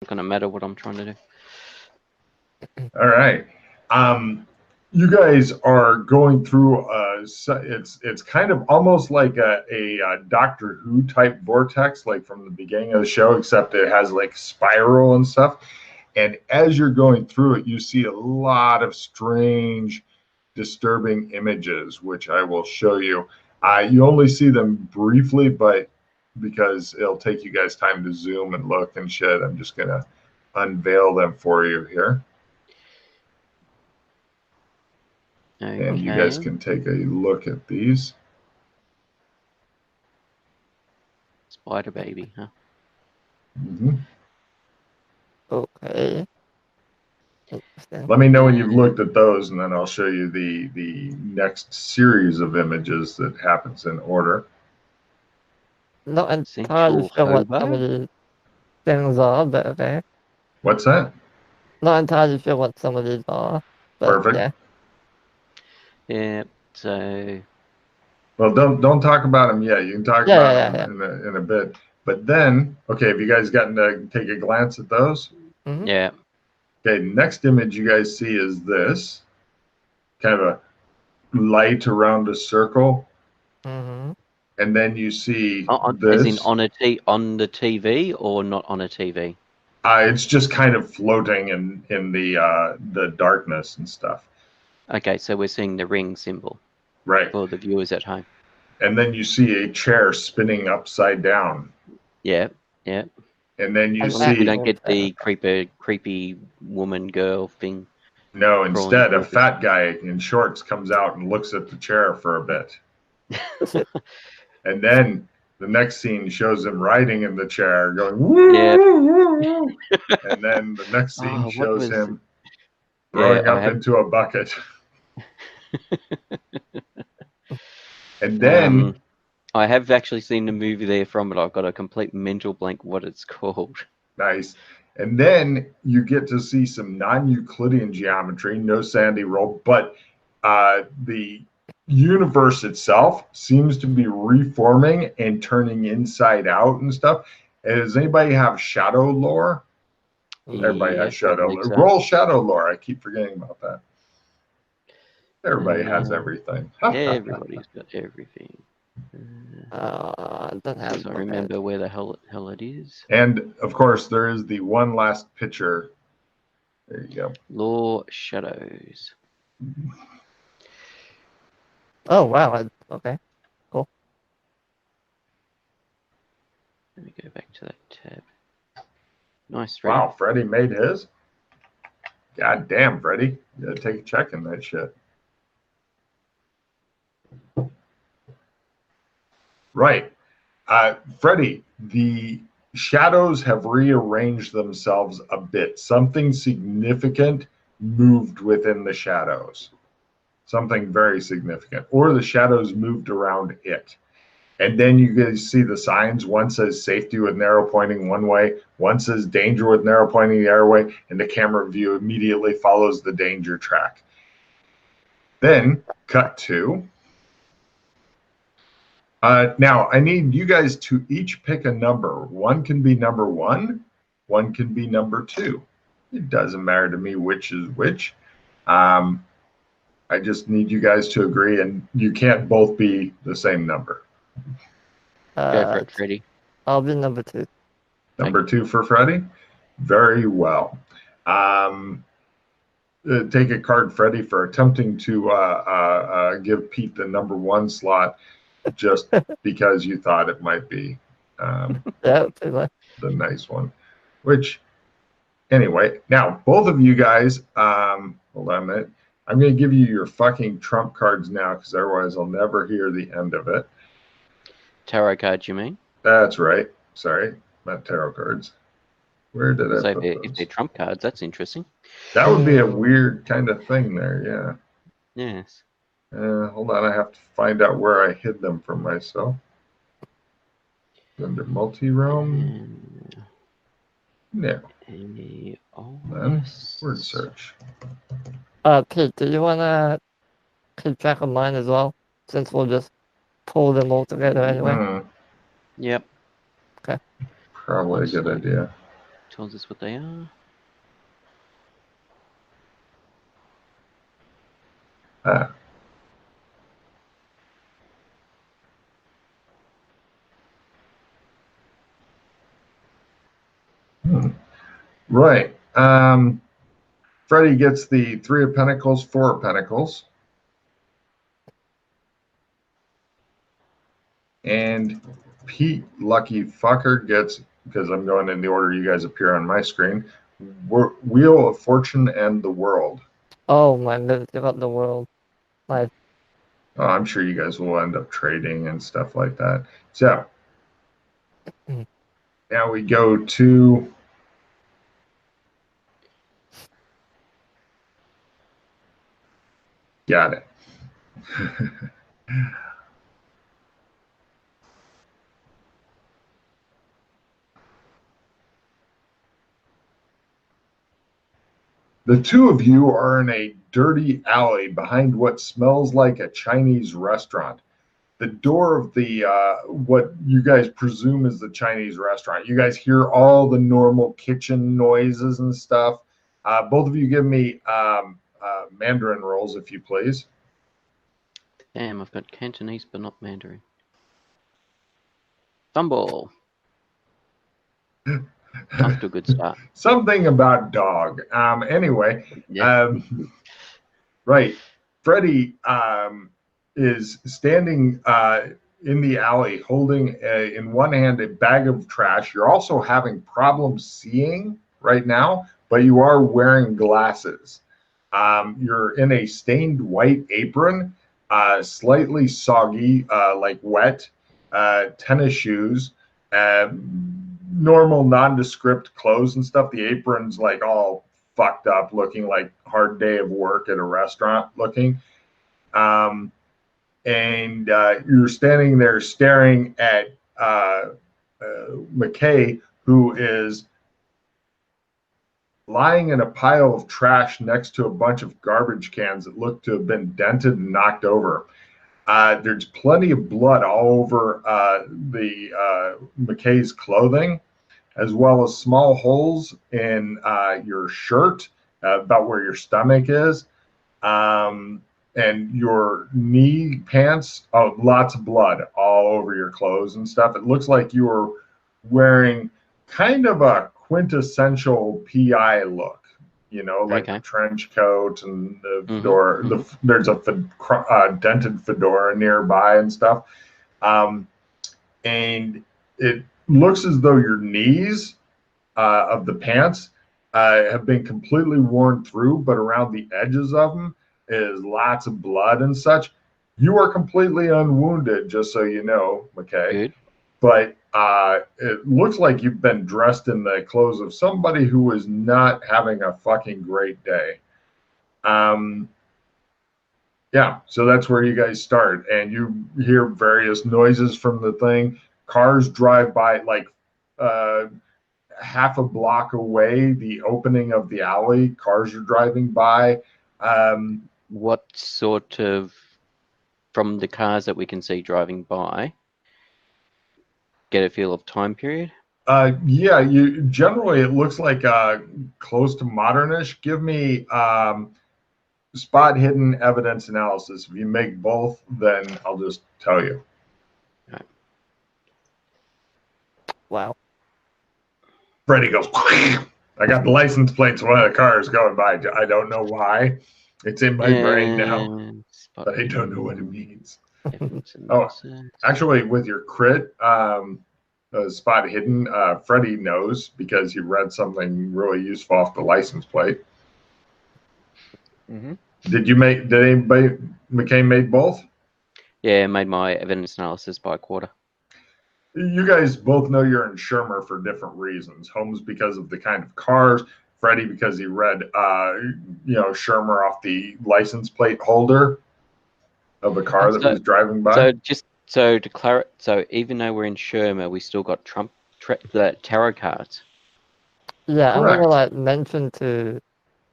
going to matter what I'm trying to do. All right. You guys are going through it's kind of almost like a Doctor Who type vortex, like from the beginning of the show, except it has like spiral and stuff. And as you're going through it, you see a lot of strange, disturbing images, which I will show you. You only see them briefly, but because it'll take you guys time to zoom and look and shit, I'm just gonna unveil them for you here. Okay. And you guys can take a look at these. Spider baby, huh? Mm-hmm. Okay. Let me know when you've looked at those, and then I'll show you the next series of images that happens in order. Not entirely sure what some of these things are, but okay. What's that? Not entirely sure what some of these are. But Perfect. Yeah. Yeah. So. Well, don't talk about them yet. You can talk about them in a bit. But then, okay, have you guys gotten to take a glance at those? Mm-hmm. Yeah. Okay, next image you guys see is this. Kind of a light around a circle. Mm-hmm. And then you see this. As in on the TV or not on a TV? It's just kind of floating in the darkness and stuff. Okay, so we're seeing the ring symbol. Right. For the viewers at home. And then you see a chair spinning upside down. Yeah, yeah. And then you see... We don't get the creepy woman girl thing. No, instead, a fat guy in shorts comes out and looks at the chair for a bit. And then the next scene shows him riding in the chair going, woo, woo, woo. And then the next scene shows him throwing up into a bucket. And then... I have actually seen the movie there from it. I've got a complete mental blank what it's called. Nice. And then you get to see some non-Euclidean geometry, no Sandy roll, but the universe itself seems to be reforming and turning inside out and stuff. Does anybody have shadow lore? Everybody has shadow lore. So. Roll shadow lore. I keep forgetting about that. Everybody has everything. Everybody's got everything. Don't have so I remember where the hell it is. And of course, there is the one last picture. There you go. Lore shadows. Oh wow! Okay, cool. Let me go back to that tab. Nice, Freddy. Wow, Freddy made his. God damn, Freddy! You gotta take a check in that shit. Right. Freddy, the shadows have rearranged themselves a bit. Something significant moved within the shadows. Something very significant. Or the shadows moved around it. And then you guys see the signs. One says safety with narrow pointing one way. One says danger with narrow pointing the other way. And the camera view immediately follows the danger track. Then, cut to... now, I need you guys to each pick a number. One can be number 1. One can be number 2. It doesn't matter to me which is which. I just need you guys to agree, and you can't both be the same number. Go for it, Freddy. I'll be number 2. Number 2 for Freddy? Very well. Take a card, Freddy, for attempting to give Pete the number 1 slot. Just because you thought it might be the nice one. Which, anyway, now, both of you guys, hold on a minute. I'm going to give you your fucking trump cards now, because otherwise I'll never hear the end of it. Tarot cards, you mean? That's right. Sorry, not tarot cards. Where did I put those? If they're trump cards, that's interesting. That would be a weird kind of thing there, yeah. Yes. Hold on, I have to find out where I hid them from myself. Under multi-realm. No. Then word search. Pete, do you want to keep track of mine as well? Since we'll just pull them all together anyway. Yep. Okay. Probably a good idea. tells us what they are. Right. Freddy gets the 3 of Pentacles, 4 of Pentacles. And Pete, lucky fucker, gets, because I'm going in the order you guys appear on my screen, Wheel of Fortune and the World. Oh my goodness, about the world. Like, Oh, I'm sure you guys will end up trading and stuff like that. So now we go to got it. The 2 of you are in a dirty alley behind what smells like a Chinese restaurant. The door of the what you guys presume is the Chinese restaurant. You guys hear all the normal kitchen noises and stuff. Both of you give me Mandarin rolls, if you please. Damn, I've got Cantonese but not Mandarin. Fumble. Off to a good start. Something about dog. Anyway, Yeah. right. Freddy is standing in the alley holding in one hand a bag of trash. You're also having problems seeing right now, but you are wearing glasses. You're in a stained white apron, slightly soggy, like wet, tennis shoes, normal nondescript clothes and stuff. The apron's like all fucked up, looking like hard day of work at a restaurant looking. And you're standing there staring at McKay, who is lying in a pile of trash next to a bunch of garbage cans that look to have been dented and knocked over. There's plenty of blood all over McKay's clothing, as well as small holes in your shirt, about where your stomach is, and your knee pants. Oh, lots of blood all over your clothes and stuff. It looks like you were wearing kind of a quintessential PI look, like the trench coat and the fedora. There's a dented fedora nearby and stuff. And it looks as though your knees of the pants have been completely worn through, but around the edges of them is lots of blood and such. You are completely unwounded, just so you know, McKay. Good. But it looks like you've been dressed in the clothes of somebody who was not having a fucking great day. Yeah, so that's where you guys start, and you hear various noises from the thing. Cars drive by, like half a block away, the opening of the alley. Cars are driving by. What sort of, from the cars that we can see driving by, get a feel of time period? Yeah, you generally it looks like close to modernish. Give me spot hidden evidence analysis. If you make both, then I'll just tell you. Right. wow. Freddy goes, I got the license plates of one of the cars going by. I don't know why. It's in my brain now, but I don't know what it means. Oh, actually, with your crit, spot hidden, Freddy knows because he read something really useful off the license plate. Did anybody, McCain made both? Yeah, made my evidence analysis by a quarter. You guys both know you're in Shermer for different reasons. Holmes because of the kind of cars, Freddie because he read Shermer off the license plate holder of a car that was driving by. So to clarify, so even though we're in Shermer, we still got the tarot cards. Yeah, Correct. I'm gonna mention to.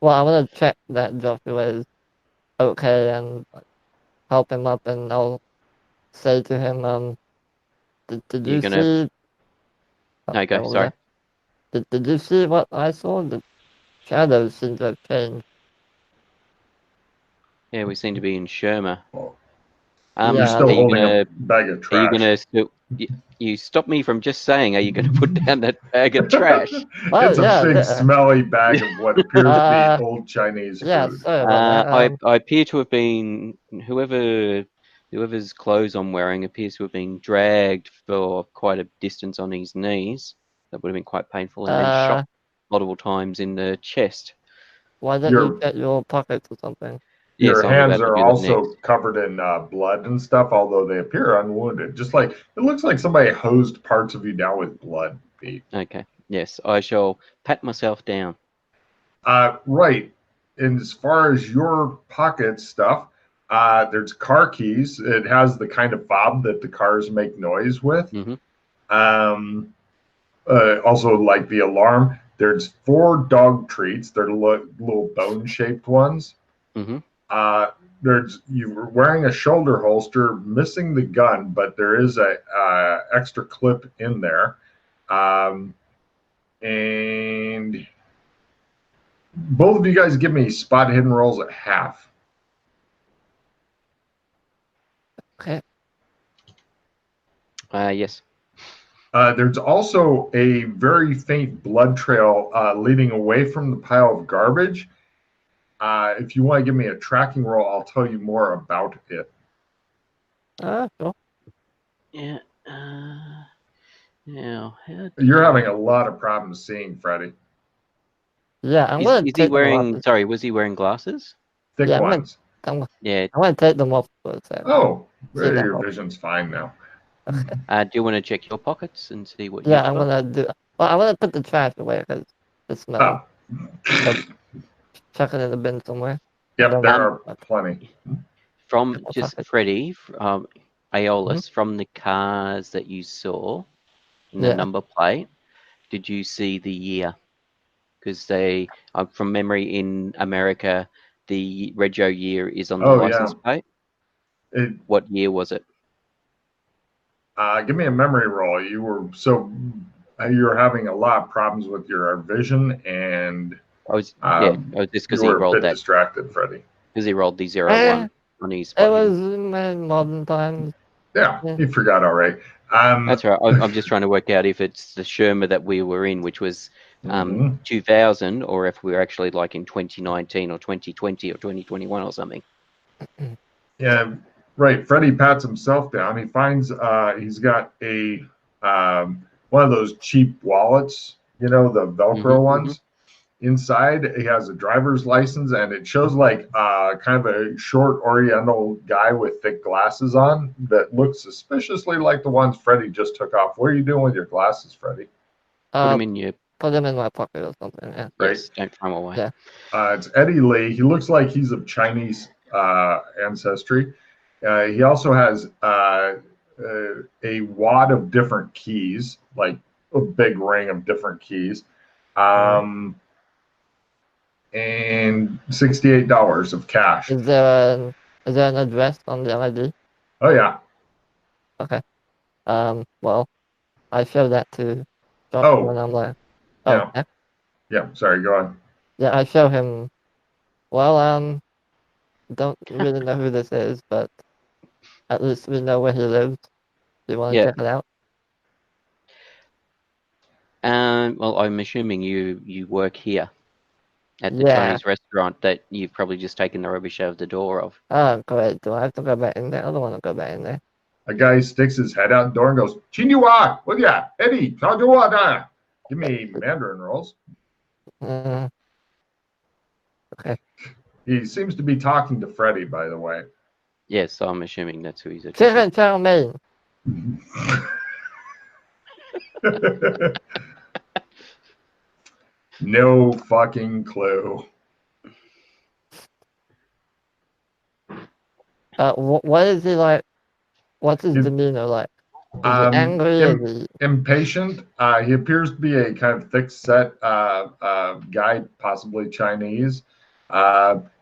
Well, I'm gonna check that Joshua is okay and help him up, and I'll say to him, did you see? No, go. Sorry. Did you see what I saw? The shadows seem to have changed. Yeah, we seem to be in Sherma. Well, Are you're Yeah, still you holding gonna a bag of are trash. you gonna still you stop me from just saying, are you gonna put down that bag of trash? Oh, It's a yeah, big, smelly bag of what appears to be old Chinese yeah, food. sorry about that. I appear to have been whoever's clothes I'm wearing appears to have been dragged for quite a distance on his knees. That would have been quite painful, and then shot multiple times in the chest. Why don't you Your check your pockets or something? Yes, your I'm hands about to are do that also next. covered in blood and stuff, although they appear unwounded. Just like it looks like somebody hosed parts of you down with blood, Pete. Okay. Yes, I shall pat myself down. Right. And as far as your pocket stuff, there's car keys. It has the kind of fob that the cars make noise with. Hmm. Also, like the alarm, there's 4 dog treats. They're little bone-shaped ones. Hmm. You're wearing a shoulder holster, missing the gun, but there is a extra clip in there. And both of you guys give me spot hidden rolls at half. Okay. Yes. There's also a very faint blood trail leading away from the pile of garbage. If you want to give me a tracking roll, I'll tell you more about it. Sure. Yeah. Now, You're having a lot of problems seeing Freddy. Yeah, I'm is gonna he take them off. wearing? Sorry, was he wearing glasses? Thick Yeah, ones. Yeah. I'm gonna take them off for a second. Oh, See that your one. vision's fine now. Do you want to check your pockets and see what Yeah, you've I'm got? gonna do. Well, I'm gonna put the trash away because it smells. Oh. Chuck it in the bin somewhere. Yep, there are plenty. From just pocket. Freddie, Aeolus, Mhm. from the cars that you saw and the Yeah. number plate, did you see the year? Because they, from memory, in America, the rego year is on the Oh, yeah. license plate. It, What year was it? give me a memory roll. You were having a lot of problems with your vision, and I was just because you he were a rolled bit that, distracted, Freddie. because he rolled the 0 Eh, 1 on his it spot was hidden. in modern times. Yeah, Yeah. you forgot all right. That's right. I'm just trying to work out if it's the Sherma that we were in, which was 2000, or if we were actually like in 2019 or 2020 or 2021 or something. Yeah, right. Freddie pats himself down. He finds he's got a one of those cheap wallets, the Velcro ones. Inside, he has a driver's license, and it shows like kind of a short Oriental guy with thick glasses on that looks suspiciously like the ones Freddie just took off. What are you doing with your glasses, Freddie? Put them in your. Put them in my pocket or something. Yeah. Right. Yes, don't throw them away. Yeah. It's Eddie Lee. He looks like he's of Chinese ancestry. He also has a wad of different keys, like a big ring of different keys, and $68 of cash. Is there an address on the ID? Oh yeah. Okay. Well, I show that to Josh Oh. when I'm like, Yeah. Yeah. Sorry. Go on. Yeah, I show him. Well, don't really know who this is, but at least we know where he lives. Do you want to check it out? Well, I'm assuming you work here at the Chinese restaurant that you've probably just taken the rubbish out of the door of. Oh, great. Do I have to go back in there? I don't want to go back in there. A guy sticks his head out the door and goes, "Chinua, what ya, Eddie? Tajuada." Give me Mandarin rolls. Okay. He seems to be talking to Freddie, by the way. Yes, I'm assuming that's who he's Chicken addressing. chow mein. No fucking clue. What is he like? What's his demeanor like? Is he angry? Impatient. He appears to be a kind of thick-set guy, possibly Chinese.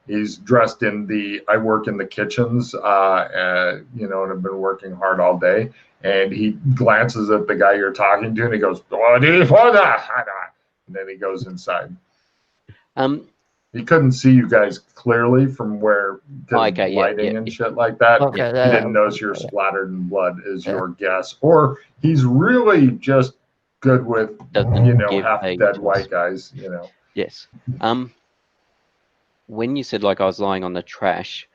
He's dressed in I work in the kitchens, and have been working hard all day. And he glances at the guy you're talking to, and he goes, "What do you for that?" And then he goes inside. Um. He couldn't see you guys clearly from where, because Okay. Yeah. lighting Yeah. and shit like that. Okay, He yeah, didn't notice you're yeah. splattered in blood, is Yeah. your guess. Or he's really just good with, Doesn't give half a dead toss. white guys, Yes. When you said like I was lying on the trash,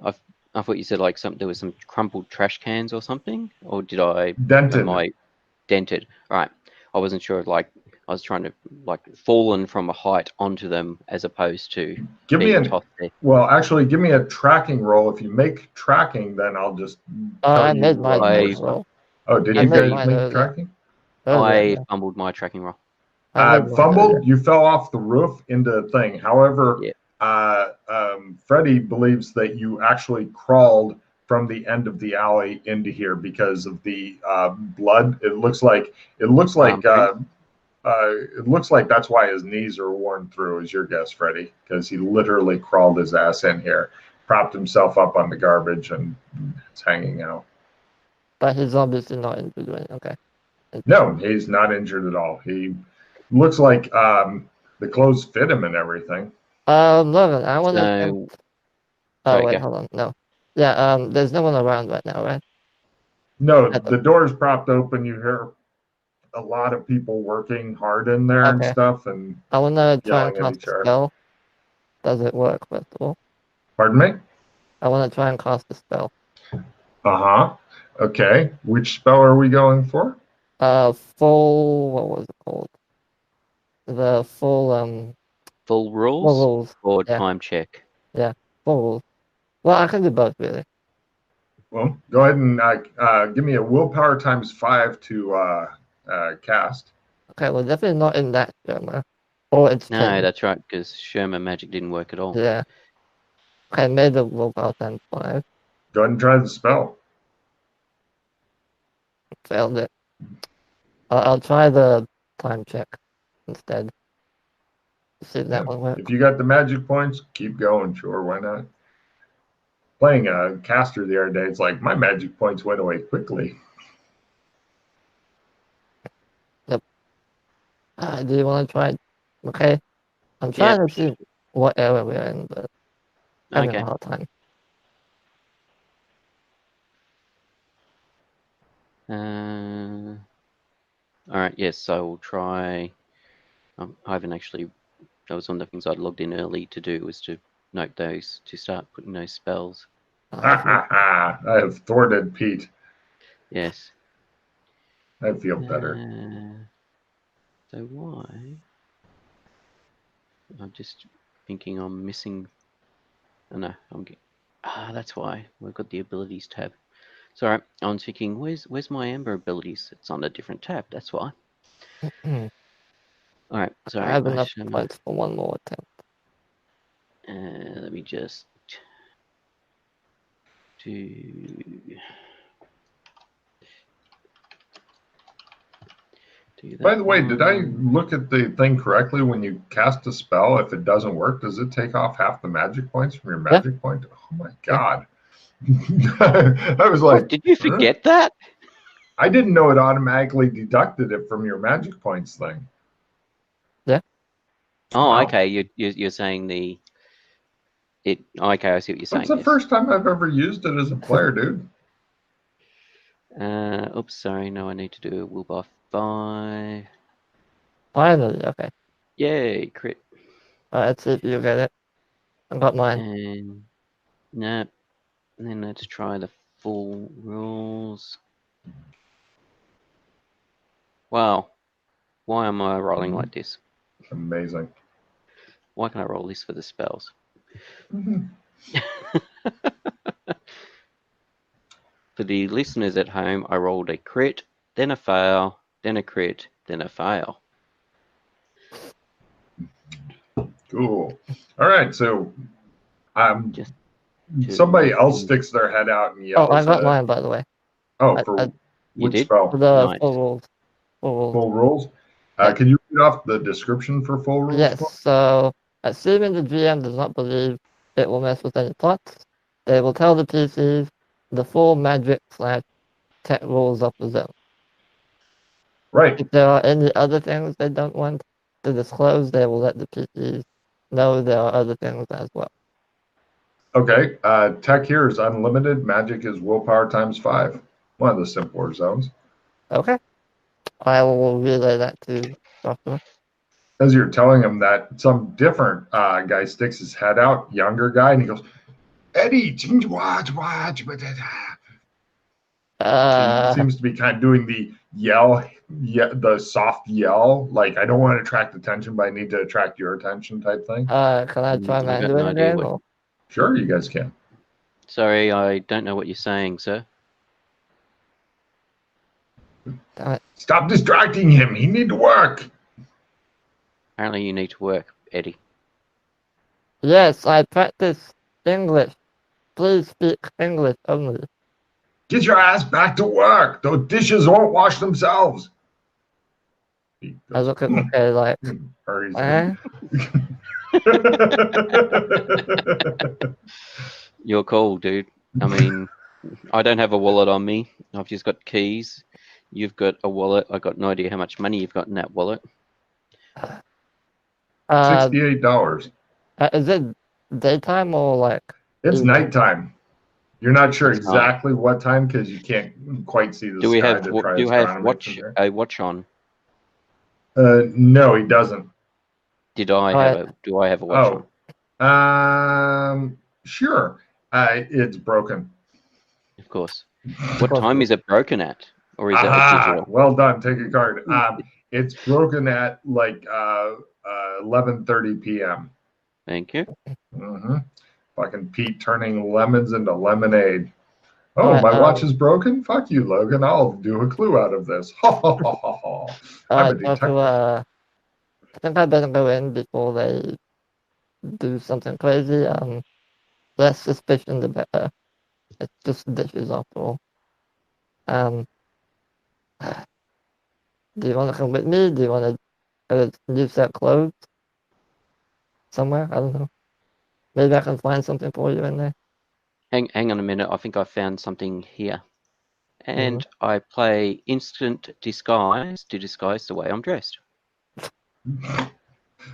I I thought you said like there was some crumpled trash cans or something, or Dented. am I dented? Right. I wasn't sure. Like I was trying to like fallen from a height onto them as opposed to Give me being an tossed there. Well, actually, give me a tracking roll. If you make tracking, then I'll just tell I you made my more I- stuff. roll. Oh, did I you made guys mine make earlier. tracking? I Yeah. fumbled my tracking roll. I made mine Fumbled. earlier. You fell off the roof into the thing. However, Yeah. Freddie believes that you actually crawled from the end of the alley into here because of the blood. It looks like it looks like that's why his knees are worn through. Is your guess, Freddie? Because he literally crawled his ass in here, propped himself up on the garbage, and it's hanging out. But his obviously not injured, right? Okay. No, he's not injured at all. He looks like the clothes fit him and everything. Logan, I want to. So, Oh sorry, wait, go. hold on. No. Yeah. There's no one around right now, right? No, the door's propped open. You hear a lot of people working hard in there and Okay. stuff, and I want to try and yelling at cast each a other. spell. Does it work, first of all? Pardon me? I want to try and cast a spell. Uh-huh. Okay. Which spell are we going for? Full. What was it called? The full. Full rules Full rules. or Yeah. time check? Yeah. Full rules. Well, I can do both, really. Well, go ahead and give me a willpower times 5 to cast. Okay, well, definitely not in that genre. Or it's No, 10. that's right, because Sherman magic didn't work at all. Yeah. Okay, made the willpower times 5. Go ahead and try the spell. Failed it. I'll try the time check instead. See if that one works. If you got the magic points, keep going. Sure, why not? Playing a caster the other day, it's like my magic points went away quickly. Yep. Do you want to try? Okay. I'm trying to see what area we're in, but I'm having a hard time. All right, yes, so we'll try. I haven't actually. That was one of the things I'd logged in early to do, was to note those, to start putting those spells. I have thwarted Pete. Yes. I feel better. So why? I'm just thinking I'm missing. Oh no, I'm getting. That's why we've got the abilities tab. Sorry, I'm thinking, where's my Amber abilities? It's on a different tab. That's why. All right, sorry. I have enough points for one more attempt. Let me just do that. By the way, did I look at the thing correctly? When you cast a spell, if it doesn't work, does it take off half the magic points from your magic point? Oh my god. I was like, did you forget that? I didn't know it automatically deducted it from your magic points thing. Yeah. Oh, wow. Okay. You're saying it. Okay, I see what you're saying. It's the first time I've ever used it as a player, dude. Oops, sorry. No, I need to do a willpower 5. Finally, okay. Yay, crit. That's it. You get it. I got mine. And no, and then let's try the full rules. Wow, why am I rolling like this? Amazing. Why can I roll this for the spells? For the listeners at home, I rolled a crit, then a fail, then a crit, then a fail. Cool. All right, so somebody else sticks their head out and yells. Oh, I got mine, by the way. Oh, for which spell? For the full rules. Full rules? Yeah. Can you read off the description for full rules? Yes, so assuming the GM does not believe it will mess with any plots, they will tell the PCs the full magic/tech rules of the zone. Right. If there are any other things they don't want, to disclose, they will let the PCs know there are other things as well. Okay. Tech here is unlimited. Magic is willpower times 5. One of the simpler zones. Okay. I will relay that to Joshua. As you're telling him that, some different guy sticks his head out, younger guy, and he goes, Eddie, watch. He seems to be kind of doing the yell, the soft yell, like I don't want to attract attention, but I need to attract your attention type thing. Can I try I've got no Mandarin idea again? Sure, you guys can. Sorry, I don't know what you're saying, sir. Damn it. Stop distracting him. He need to work. Apparently you need to work, Eddie. Yes, I practice English. Please speak English only. Get your ass back to work. Those dishes won't wash themselves. I look at okay, like, You're cool, dude. I mean, I don't have a wallet on me. I've just got keys. You've got a wallet. I got no idea how much money you've got in that wallet. $68. Is it daytime or like? It's nighttime. You're not sure exactly what time because you can't quite see the sky to try do you have a watch on? No, he doesn't. Do I have a watch on? Sure. It's broken. Of course. What time is it broken at? Or is it digital? Well done. Take a card. It's broken at like 11:30 p.m. Thank you. Mm-hmm. Fucking Pete turning lemons into lemonade. Oh, my watch is broken? Fuck you, Logan. I'll do a clue out of this. I'm a detective. I think I better go in before they do something crazy. Less suspicion, the better. It's just dishes after all. Do you want to come with me? Do you want to use that clothes somewhere? I don't know. Maybe I can find something for you in there. Hang on a minute. I think I found something here. And I play instant disguise to disguise the way I'm dressed.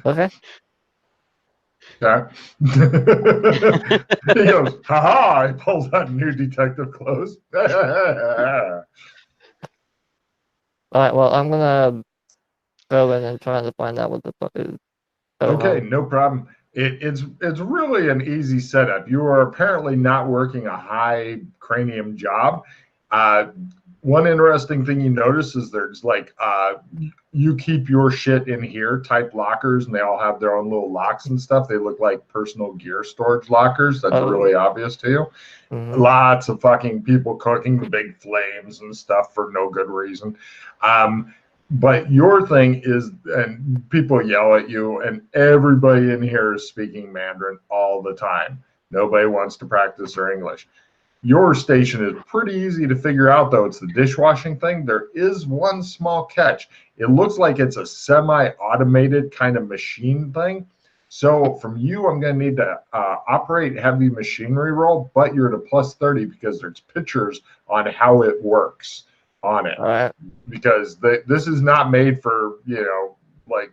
Okay. Yeah. He goes, ha! He pulls out new detective clothes. All right, well, I'm going to go in and try to find out what the fuck is going on. Okay, no problem. It's really an easy setup. You are apparently not working a high cranium job. One interesting thing you notice is there's like you keep your shit in here type lockers, and they all have their own little locks and stuff. They look like personal gear storage lockers. That's really obvious to you. Lots of fucking people cooking the big flames and stuff for no good reason. But your thing is, and people yell at you, and everybody in here is speaking Mandarin all the time. Nobody wants to practice their English. Your station is pretty easy to figure out, though. It's the dishwashing thing. There is one small catch. It looks like it's a semi-automated kind of machine thing. So from you, I'm going to need to operate heavy machinery roll, but you're at a +30 because there's pictures on how it works on it. All right. Because this is not made for, like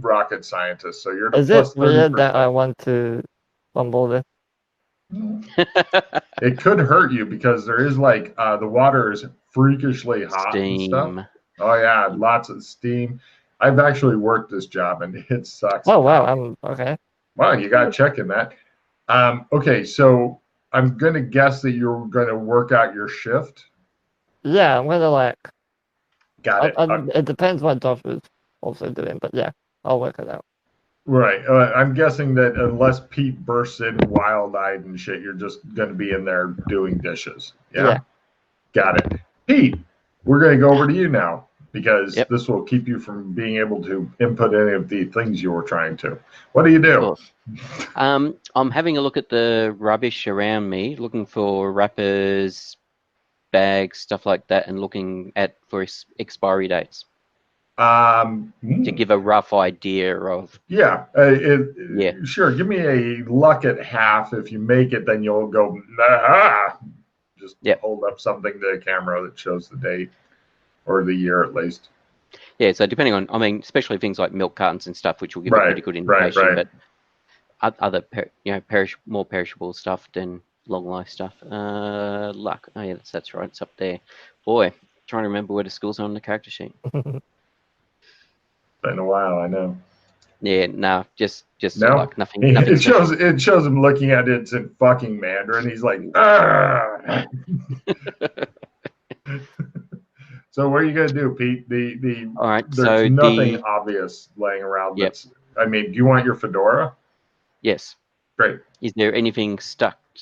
rocket scientists. So you're at a Is it weird that I want to fumble this? It could hurt you because there is like the water is freakishly hot and stuff. Oh yeah, lots of steam. I've actually worked this job and it sucks. Oh wow, okay. Wow, you got to check in that. Okay, so I'm gonna guess that you're gonna work out your shift. Yeah, I'm gonna like. Got it. It depends what Josh is also doing, but yeah, I'll work it out. Right. I'm guessing that unless Pete bursts in wild-eyed and shit, you're just going to be in there doing dishes. Yeah? Got it. Pete, we're going to go over to you now because this will keep you from being able to input any of the things you were trying to. What do you do? I'm having a look at the rubbish around me, looking for wrappers, bags, stuff like that, and looking for expiry dates. To give a rough idea of sure, give me a luck at half. If you make it, then you'll go just hold up something to the camera that shows the date or the year at least. Yeah, so depending on, I mean, especially things like milk cartons and stuff, which will give you pretty good indication, but other more perishable stuff than long life stuff. Luck. Oh yeah, that's right. It's up there. Boy, trying to remember where the schools are on the character sheet. Been a while, I know. Yeah, no, just no? luck. Nothing. It Special. shows him looking at it in fucking Mandarin. He's like, ah. So what are you gonna do, Pete? All right. There's so nothing obvious laying around. Yep. I mean, do you want your fedora? Yes. Great. Is there anything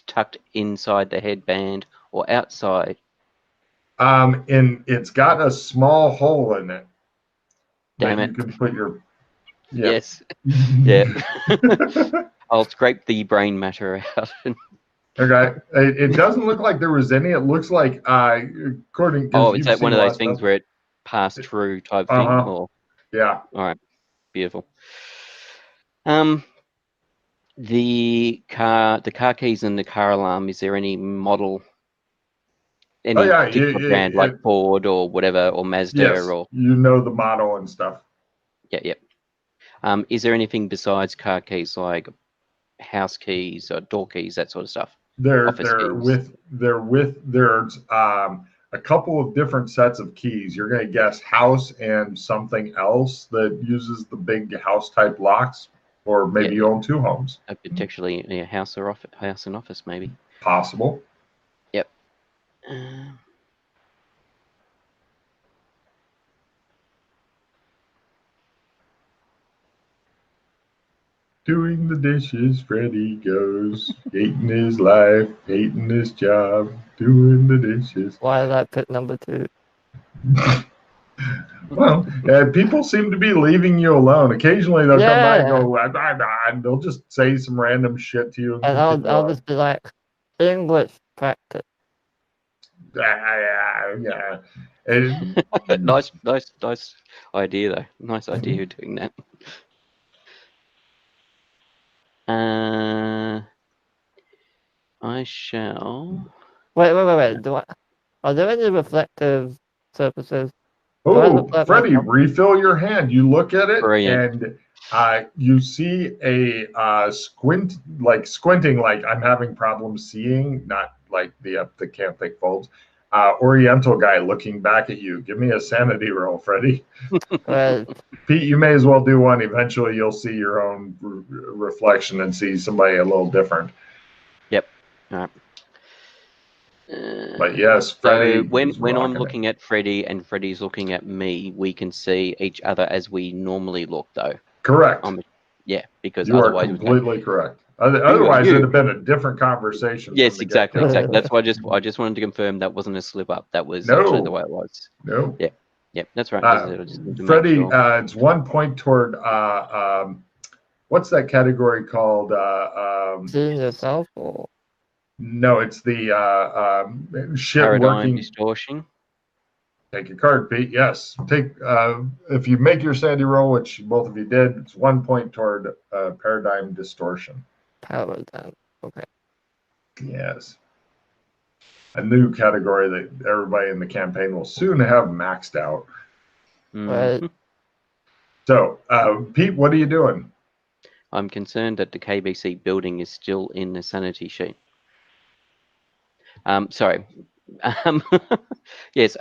tucked inside the headband or outside? It's got a small hole in it. Damn that it. You can put your. Yep. Yes. Yeah. I'll scrape the brain matter out. Okay. It doesn't look like there was any. It looks like, according. Oh, is that one of those things where it passed through type thing? Or yeah. All right. Beautiful. The car keys and the car alarm. Is there any model? Any particular brand like Ford or whatever, or Mazda? Yes, or you know the model and stuff. Yeah. Is there anything besides car keys, like house keys or door keys, that sort of stuff? There's a couple of different sets of keys. You're going to guess house and something else that uses the big house type locks, or maybe you own two homes. Potentially a house or house and office, maybe. Possible. Yep. Doing the dishes, Freddy goes. Hating his life, hating his job, doing the dishes. Why is that pick number 2? Well, people seem to be leaving you alone. Occasionally they'll come by and go, and they'll just say some random shit to you. And I'll just be like, English practice. Yeah. Nice idea, though. Nice idea of doing that. I shall. Wait. Are there any reflective surfaces? Oh, Freddie, refill your hand. You look at it, and you see a squinting, like I'm having problems seeing, not like the can't think folds. Oriental guy looking back at you. Give me a sanity roll, Freddie. Pete, you may as well do one. Eventually, you'll see your own reflection and see somebody a little different. Yep. All right. But yes, Freddie. So when I'm looking at Freddie and Freddie's looking at me, we can see each other as we normally look, though. Correct. Because you otherwise are completely correct. Otherwise, it'd have been a different conversation. Yes, exactly. That's why I just wanted to confirm that wasn't a slip up. That was actually the way it was. No. Yeah, that's right. Freddie, it's 1 point toward what's that category called? Seeing yourself, or no, it's the shit paradigm working distortion. Take your card, Pete. Yes, if you make your sanity roll, which both of you did, it's 1 point toward paradigm distortion. Paradigm. Okay. Yes. A new category that everybody in the campaign will soon have maxed out. Right. So, Pete, what are you doing? I'm concerned that the KBC building is still in the sanity sheet. Sorry. Yes.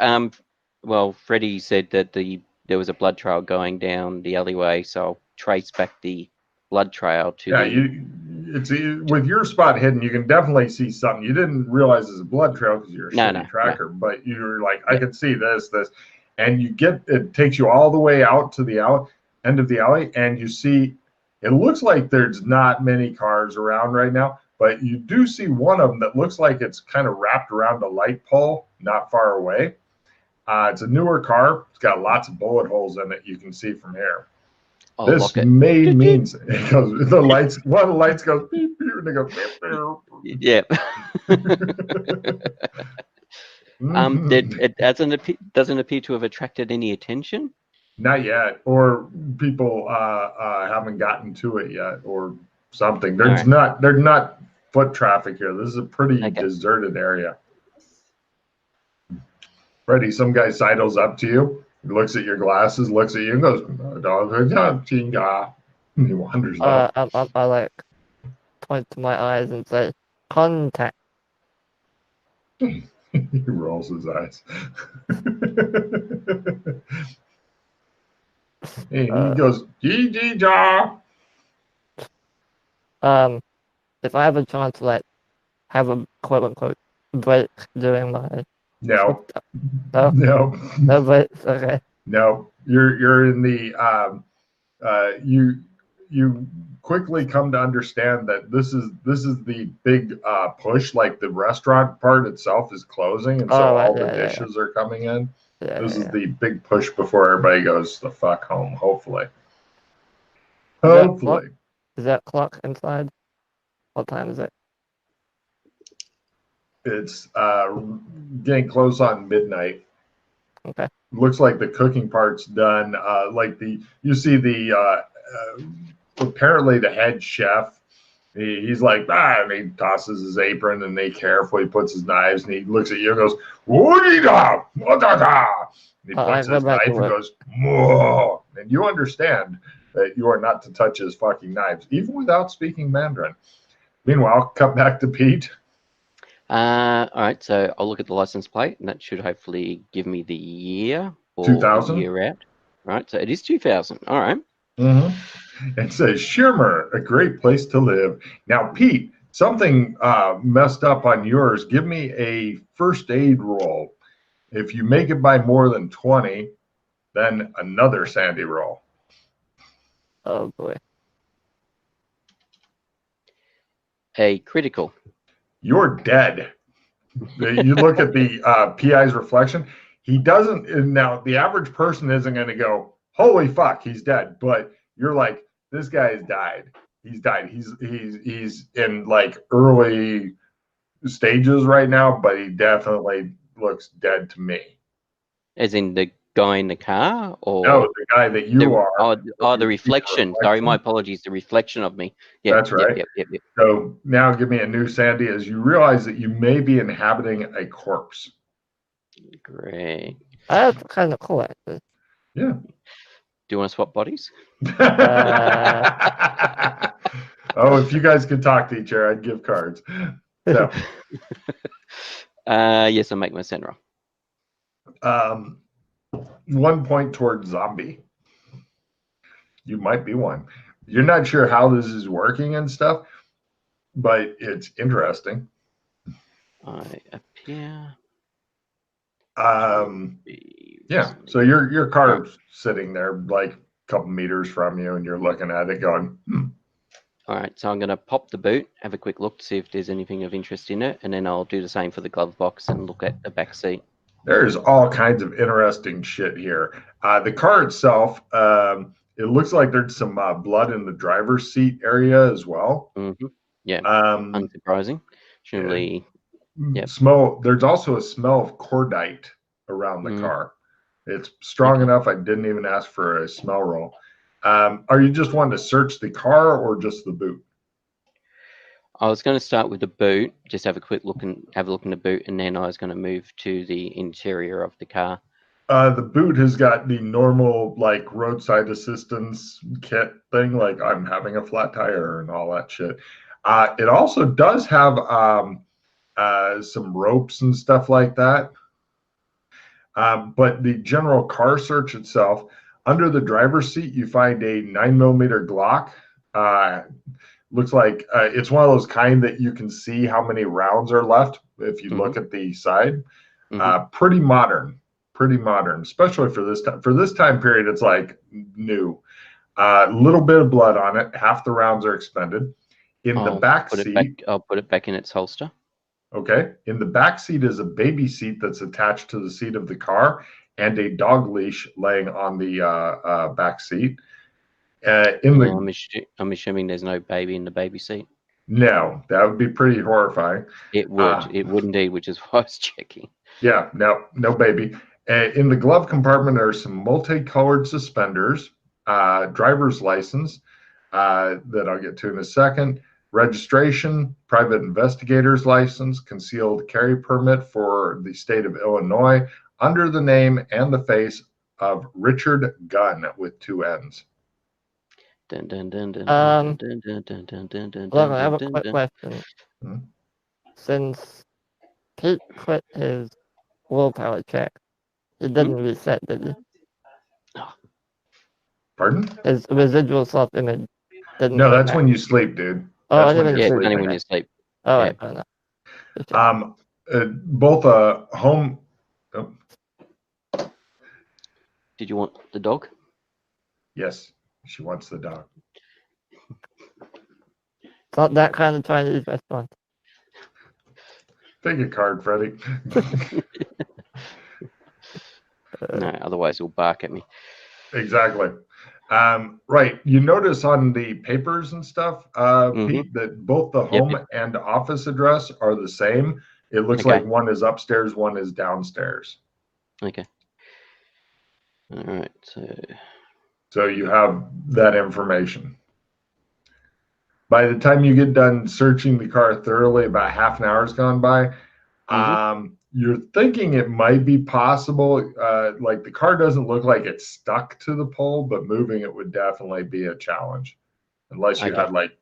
Well, Freddie said that there was a blood trail going down the alleyway, so I'll trace back the blood trail to with your spot hidden, you can definitely see something. You didn't realize it's a blood trail because you're a shitty tracker, but you're like, I can see this, and it takes you all the way out to the end of the alley, and you see, it looks like there's not many cars around right now, but you do see one of them that looks like it's kind of wrapped around a light pole not far away. It's a newer car. It's got lots of bullet holes in it. You can see from here. This means it goes. One of the lights goes beep, beep, and they go beep, beep. Yeah. It doesn't appear to have attracted any attention. Not yet, or people haven't gotten to it yet, or something. There's not foot traffic here. This is a pretty deserted area. Freddie, some guy sidles up to you. He looks at your glasses, looks at you, and goes, and he wanders off. I like point to my eyes and say, contact. He rolls his eyes. And he goes, Gee-gee-jaw. If I have a chance to like have a quote unquote break during my No. no breaks, okay. No. You're in the you quickly come to understand that this is the big push, like the restaurant part itself is closing, and so all the dishes are coming in. This is the big push before everybody goes the fuck home, hopefully. Is that clock inside? What time is it? It's getting close on midnight. Okay. Looks like the cooking part's done. You see the apparently the head chef. He's like, and he tosses his apron and he carefully puts his knives and he looks at you and goes, "Woody-da, da." He puts his knife and goes, "Whoa," and you understand that you are not to touch his fucking knives, even without speaking Mandarin. Meanwhile, cut back to Pete. All right, so I'll look at the license plate, and that should hopefully give me the year or 2000. the year out. Right, so it is 2000. All right. Mm-hmm. It says Shimmer, a great place to live. Now, Pete, something messed up on yours. Give me a first aid roll. If you make it by more than 20, then another Sandy roll. Oh boy. A critical. You're dead. You look at the PI's reflection. He doesn't. Now, the average person isn't going to go, "Holy fuck, he's dead." But you're like, this guy has died. He's died. He's in like early stages right now, but he definitely looks dead to me. As in the guy in the car, or no, the guy that you are. The reflection. Sorry, my apologies. The reflection of me. Yeah, that's right. Yep. So now give me a new Sandy as you realize that you may be inhabiting a corpse. Great. That's kind of cool, actually. Yeah. Do you want to swap bodies? Oh, if you guys could talk to each other, I'd give cards. So. Yes, I'll make my center. 1 point towards zombie. You might be one. You're not sure how this is working and stuff, but it's interesting. I appear. Yeah. So your car's sitting there like a couple meters from you, and you're looking at it going, All right, so I'm going to pop the boot, have a quick look to see if there's anything of interest in it, and then I'll do the same for the glove box and look at the back seat. There's all kinds of interesting shit here. The car itself, it looks like there's some blood in the driver's seat area as well. Mm-hmm. Yeah, unsurprising. Surely, yeah. Smell. There's also a smell of cordite around the car. It's strong enough. I didn't even ask for a smell roll. Are you just wanting to search the car or just the boot? I was going to start with the boot, just have a quick look in the boot, and then I was going to move to the interior of the car. The boot has got the normal like roadside assistance kit thing, like I'm having a flat tire and all that shit. It also does have some ropes and stuff like that. But the general car search itself, under the driver's seat, you find a 9mm Glock. Looks like it's one of those kind that you can see how many rounds are left if you look at the side. Pretty modern, especially for this time. For this time period, it's like new. Little bit of blood on it. Half the rounds are expended. In the back seat, I'll put it back in its holster. Okay. In the back seat is a baby seat that's attached to the seat of the car and a dog leash laying on the back seat. I'm assuming there's no baby in the baby seat. No, that would be pretty horrifying. It would. It would indeed, which is why I was checking. Yeah, no baby. In the glove compartment, there are some multicolored suspenders, driver's license that I'll get to in a second, registration, private investigator's license, concealed carry permit for the state of Illinois under the name and the face of Richard Gunn with 2 N's. Dun, dun, dun, dun, Um, dun, dun, dun, dun, dun, dun, Logan, I have a dun, quick dun. question. Hmm? Since Pete quit his willpower check, he didn't reset, did he? Pardon? His residual self-image didn't No, come that's back. when you sleep, dude. Oh, That's I when didn't you're Yeah, it's only sleeping. when you sleep. All Yeah. right, fair enough. Okay. Both home. Oh, Did you want the dog? yes, she wants the dog. It's not that kind of Chinese restaurant. Take a card, Freddie. No, otherwise he'll bark at me. Exactly. Right. You notice on the papers and stuff, Pete, that both the home and office address are the same. It looks like one is upstairs, one is downstairs. Okay. All right. So you have that information. By the time you get done searching the car thoroughly, about half an hour's gone by. You're thinking it might be possible. Like the car doesn't look like it's stuck to the pole, but moving it would definitely be a challenge, unless you had like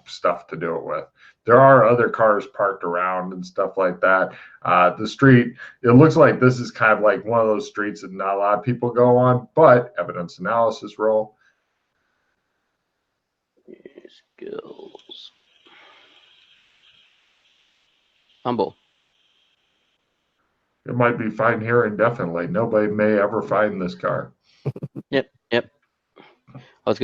stuff to do it with. There are other cars parked around and stuff like that. The street, it looks like this is kind of like one of those streets that not a lot of people go on, but evidence analysis roll. Skills. Humble. It might be fine here indefinitely. Nobody may ever find this car. Yep. I was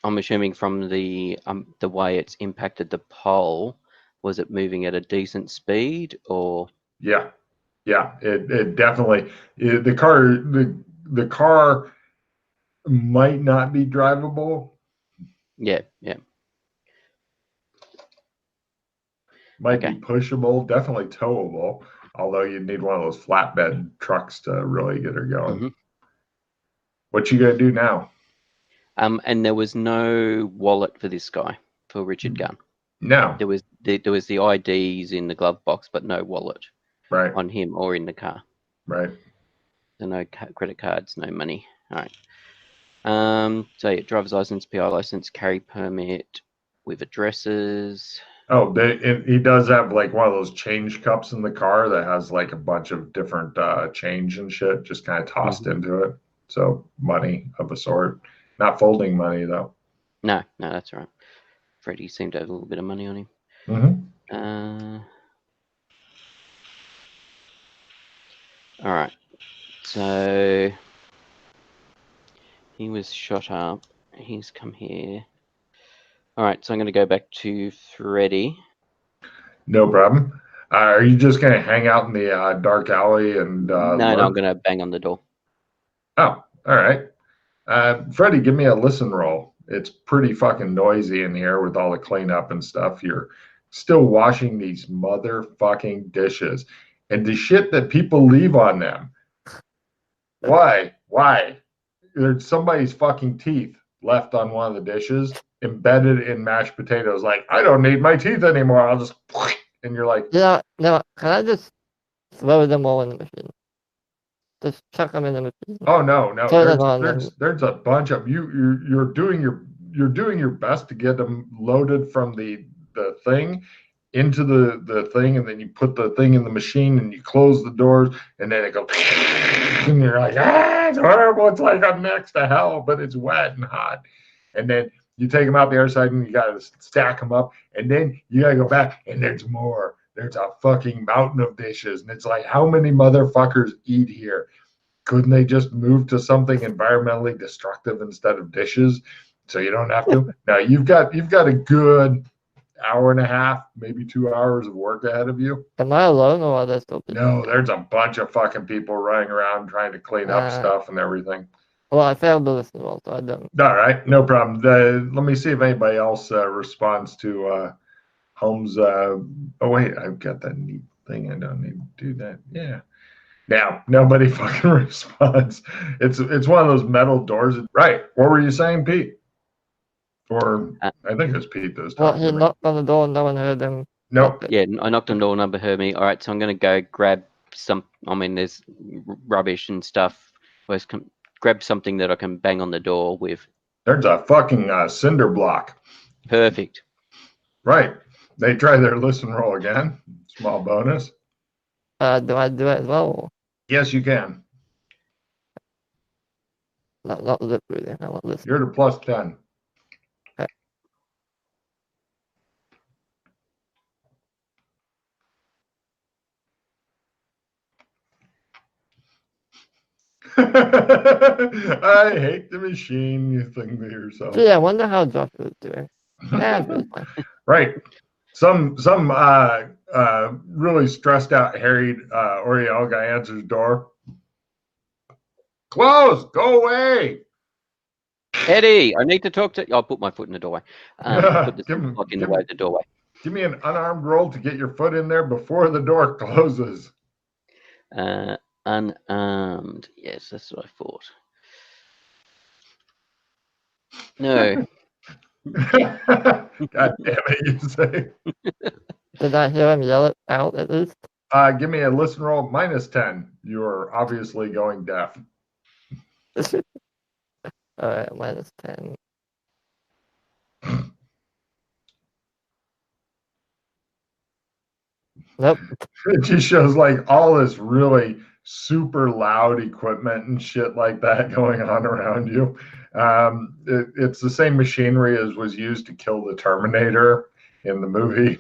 I'm assuming from the way it's impacted the pole, was it moving at a decent speed or? Yeah. It definitely the car might not be drivable. Yeah. Might be pushable, definitely towable, although you'd need one of those flatbed trucks to really get her going. What you gonna do now? And there was no wallet for this guy, for Richard Gunn. No. There was the IDs in the glove box, but no wallet on him or in the car. Right. So no credit cards, no money. All right. So yeah, driver's license, PI license, carry permit with addresses. Oh, he does have like one of those change cups in the car that has like a bunch of different change and shit just kind of tossed into it. So money of a sort. Not folding money though. No, that's all right. Freddie seemed to have a little bit of money on him. All right. So he was shot up. He's come here. All right. So I'm going to go back to Freddie. No problem. Are you just going to hang out in the dark alley and No, I'm going to bang on the door. Oh, all right. Freddie, give me a listen roll. It's pretty fucking noisy in here with all the cleanup and stuff. You're still washing these motherfucking dishes and the shit that people leave on them. Why? There's somebody's fucking teeth left on one of the dishes, embedded in mashed potatoes. Like, I don't need my teeth anymore. I'll just, and you're like, no, can I just throw them all in the machine? Just chuck them in the machine. Oh no! There's a bunch of you're doing your best to get them loaded from the thing into the thing, and then you put the thing in the machine and you close the doors, and then it goes, and you're like, it's horrible. It's like I'm next to hell, but it's wet and hot, and then you take them out the other side and you gotta stack them up, and then you gotta go back and there's more. There's a fucking mountain of dishes, and it's like, how many motherfuckers eat here? Couldn't they just move to something environmentally destructive instead of dishes, so you don't have to? Now you've got a good hour and a half, maybe 2 hours of work ahead of you. Am I alone or are there still people? No, there's a bunch of fucking people running around trying to clean up stuff and everything. Well, I failed to listen well, so I don't. All right, no problem. Let me see if anybody else responds to Holmes. Oh wait, I've got that neat thing. I don't need to do that. Yeah. Now nobody fucking responds. It's one of those metal doors. Right. What were you saying, Pete? Or I think it's Pete this time. Well, he knocked on the door and no one heard him. Nope. Yeah, I knocked on the door, nobody heard me. All right, so I'm going to go grab some. I mean, there's rubbish and stuff suppose grab something that I can bang on the door with. There's a fucking cinder block. Perfect. Right. They try their listen roll again. Small bonus. Do I do it as well? Yes, you can. Not lip reading. I want listen. You're to plus 10. Okay. I hate the machine, you think to yourself. Gee, I wonder how Joshua is doing. That's really fun. Right. Some really stressed out, harried Oriel guy answers door. Close. Go away. Eddie, I need to talk to. I'll put my foot in the doorway. Put the block in the way of the doorway. Give me an unarmed roll to get your foot in there before the door closes. Unarmed. Yes, that's what I thought. No. God damn it, you say. Did I hear him yell it out at least? Give me a listen roll minus 10. You're obviously going deaf. Alright, -10. Nope. It just shows like all this really super loud equipment and shit like that going on around you. It's the same machinery as was used to kill the Terminator in the movie.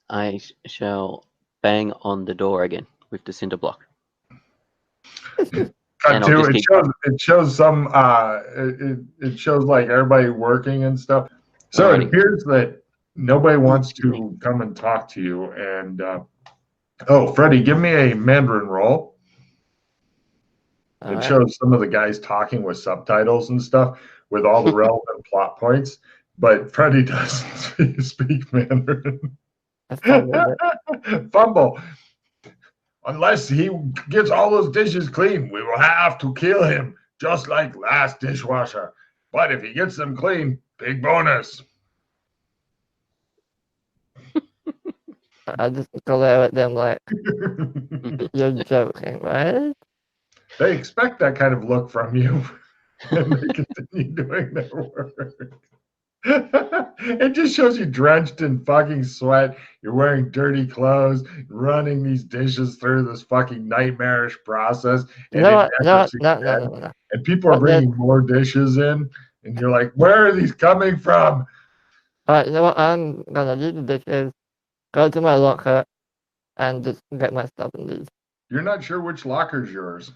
I shall bang on the door again with the cinder block. Cut to, it shows some it shows like everybody working and stuff. So It appears that nobody wants to come and talk to you. And Freddie, give me a Mandarin roll. It shows some of the guys talking with subtitles and stuff with all the relevant plot points, but Freddie doesn't speak Mandarin. Fumble. Unless he gets all those dishes clean, we will have to kill him, just like last dishwasher. But if he gets them clean, big bonus. I just glare at them like, you're joking, right? They expect that kind of look from you, and they continue doing their work. It just shows you drenched in fucking sweat. You're wearing dirty clothes, running these dishes through this fucking nightmarish process. And No. And people are bringing more dishes in, and you're like, where are these coming from? All right, you know what? I'm gonna leave the dishes, go to my locker, and just get my stuff and leave. You're not sure which locker's yours.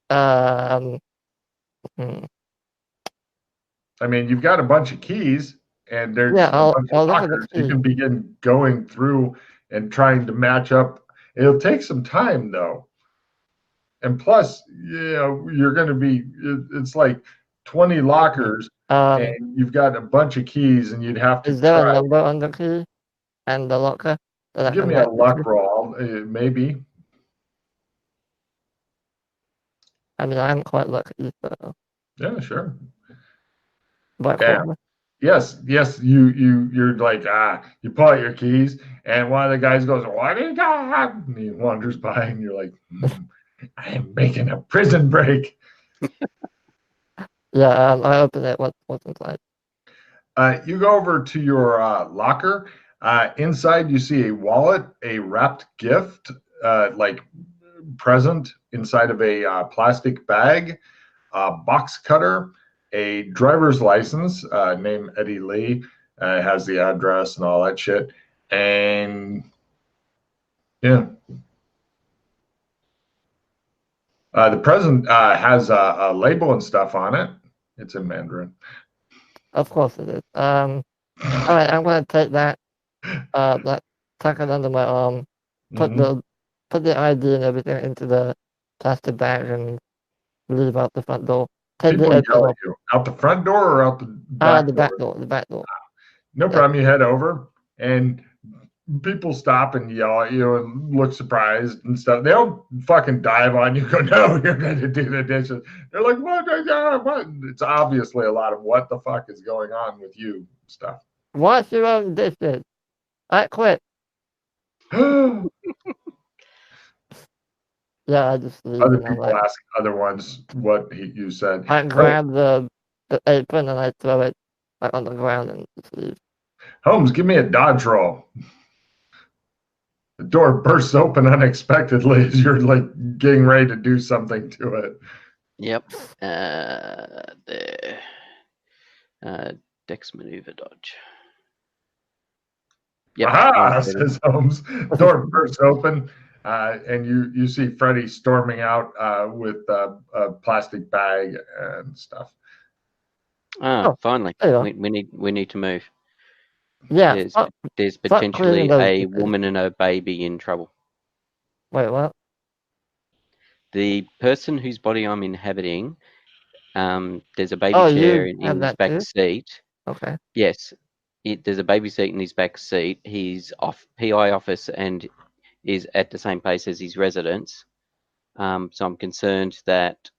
I mean, you've got a bunch of keys, and there's a bunch of lockers. You can begin going through and trying to match up. It'll take some time, though. And plus, you're going to be, it's like 20 lockers, and you've got a bunch of keys, and you'd have to Is there a number on the key and the locker? Give me a luck roll, maybe. I mean, I'm quite lucky, so. Yeah, sure. Yeah. Yes, you're like, you pull out your keys, and one of the guys goes, what do you got? And he wanders by, and you're like, I am making a prison break. Yeah, I open it. What's inside? You go over to your locker. Inside, you see a wallet, a wrapped gift, like present inside of a plastic bag, a box cutter, a driver's license named Eddie Lee, has the address and all that shit. And yeah. The present has a label and stuff on it. It's in Mandarin. Of course it is. All right, I'm gonna take that. Tuck it under my arm. Put the ID and everything into the plastic bag and leave out the front door. People yell at you. Out the front door or out the back door? The back door. No problem. You head over, and people stop and yell at you and look surprised and stuff. They don't fucking dive on you. Go, no, you're going to do the dishes. They're like, what? It's obviously a lot of what the fuck is going on with you stuff. Wash your own dishes. I quit. Yeah, I just leave. Other And I'm people like, ask other ones what you said. I grab the apron and I throw it like on the ground and just leave. Holmes, give me a dodge roll. The door bursts open unexpectedly as you're like getting ready to do something to it. Yep. There. Dex maneuver dodge. Yep. Aha, 30. says Holmes. Door bursts open, and you see Freddy storming out with a plastic bag and stuff. Oh, finally. There you go. We need to move. Yeah. There's cleaning potentially those a dishes. woman and a baby in trouble. Wait, what? The person whose body I'm inhabiting, there's a baby Oh, chair you in have his that back too? seat. Okay. Yes, there's a baby seat in his back seat. He's off PI office and is at the same pace as his residence. So I'm concerned that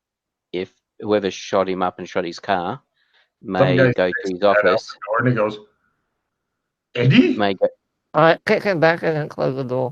if whoever shot him up and shot his car Some guy may go to sticks his his head out office. the door and he goes, Eddie? May go, All right, kick him back in and close the door.